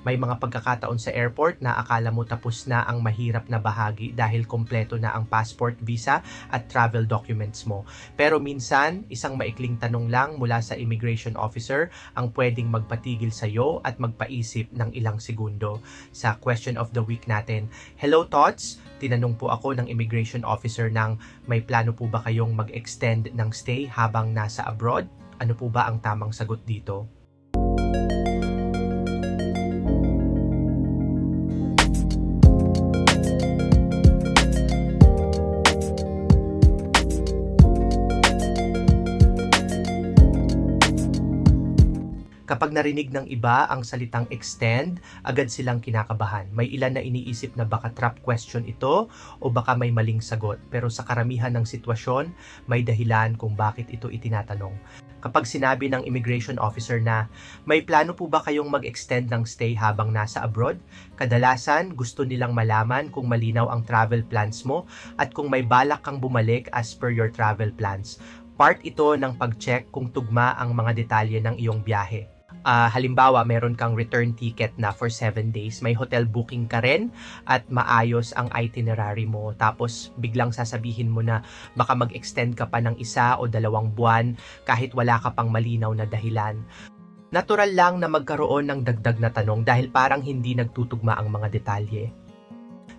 May mga pagkakataon sa airport na akala mo tapos na ang mahirap na bahagi dahil kompleto na ang passport, visa at travel documents mo. Pero minsan, isang maikling tanong lang mula sa immigration officer ang pwedeng magpatigil sa iyo at magpaisip ng ilang segundo. Sa question of the week natin, hello Tots! Tinanong po ako ng immigration officer ng may plano po ba kayong mag-extend ng stay habang nasa abroad? Ano po ba ang tamang sagot dito? Kapag narinig ng iba ang salitang extend, agad silang kinakabahan. May ilan na iniisip na baka trap question ito o baka may maling sagot. Pero sa karamihan ng sitwasyon, may dahilan kung bakit ito itinatanong. Kapag sinabi ng immigration officer na may plano po ba kayong mag-extend ng stay habang nasa abroad, kadalasan gusto nilang malaman kung malinaw ang travel plans mo at kung may balak kang bumalik as per your travel plans. Part ito ng pag-check kung tugma ang mga detalye ng iyong biyahe. Halimbawa, meron kang return ticket na for 7 days, may hotel booking ka rin at maayos ang itinerary mo. Tapos biglang sasabihin mo na baka mag-extend ka pa ng 1 o 2 buwan kahit wala ka pang malinaw na dahilan. Natural lang na magkaroon ng dagdag na tanong dahil parang hindi nagtutugma ang mga detalye.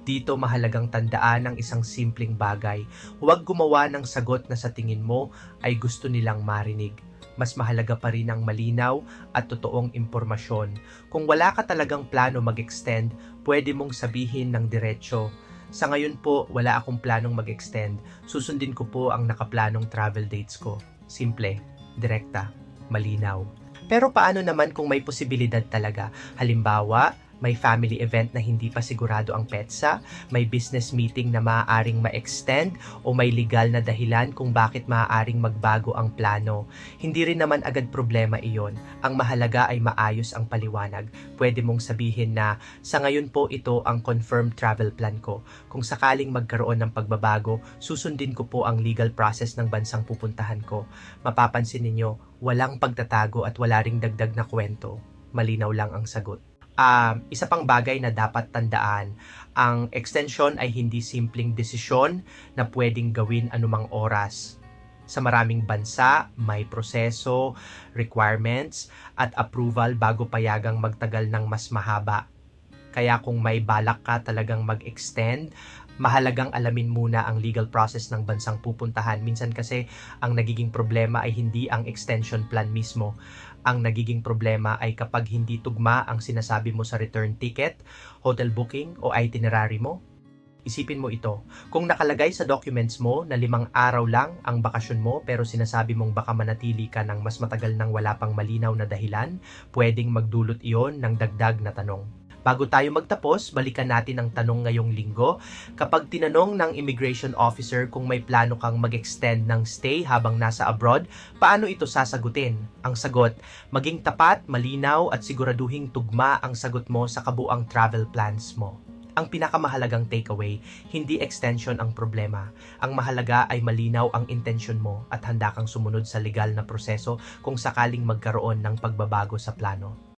Dito mahalagang tandaan ang isang simpleng bagay. Huwag gumawa ng sagot na sa tingin mo ay gusto nilang marinig. Mas mahalaga pa rin ang malinaw at totoong impormasyon. Kung wala ka talagang plano mag-extend, pwede mong sabihin ng diretsyo, sa ngayon po, wala akong planong mag-extend. Susundin ko po ang nakaplanong travel dates ko. Simple, direkta, malinaw. Pero paano naman kung may posibilidad talaga? Halimbawa, may family event na hindi pa sigurado ang petsa, may business meeting na maaaring ma-extend o may legal na dahilan kung bakit maaaring magbago ang plano. Hindi rin naman agad problema iyon. Ang mahalaga ay maayos ang paliwanag. Pwede mong sabihin na sa ngayon po ito ang confirmed travel plan ko. Kung sakaling magkaroon ng pagbabago, susundin ko po ang legal process ng bansang pupuntahan ko. Mapapansin ninyo, walang pagtatago at wala ring dagdag na kwento. Malinaw lang ang sagot. Isa pang bagay na dapat tandaan, ang extension ay hindi simpleng desisyon na pwedeng gawin anumang oras. Sa maraming bansa, may proseso, requirements, at approval bago payagang magtagal ng mas mahaba. Kaya kung may balak ka talagang mag-extend, mahalagang alamin muna ang legal process ng bansang pupuntahan. Minsan kasi ang nagiging problema ay hindi ang extension plan mismo. Ang nagiging problema ay kapag hindi tugma ang sinasabi mo sa return ticket, hotel booking o itinerary mo. Isipin mo ito, kung nakalagay sa documents mo na 5 araw lang ang bakasyon mo pero sinasabi mong baka manatili ka ng mas matagal nang wala pang malinaw na dahilan, pwedeng magdulot iyon ng dagdag na tanong. Bago tayo magtapos, balikan natin ang tanong ngayong linggo. Kapag tinanong ng immigration officer kung may plano kang mag-extend ng stay habang nasa abroad, paano ito sasagutin? Ang sagot, maging tapat, malinaw at siguraduhing tugma ang sagot mo sa kabuang travel plans mo. Ang pinakamahalagang takeaway, hindi extension ang problema. Ang mahalaga ay malinaw ang intensyon mo at handa kang sumunod sa legal na proseso kung sakaling magkaroon ng pagbabago sa plano.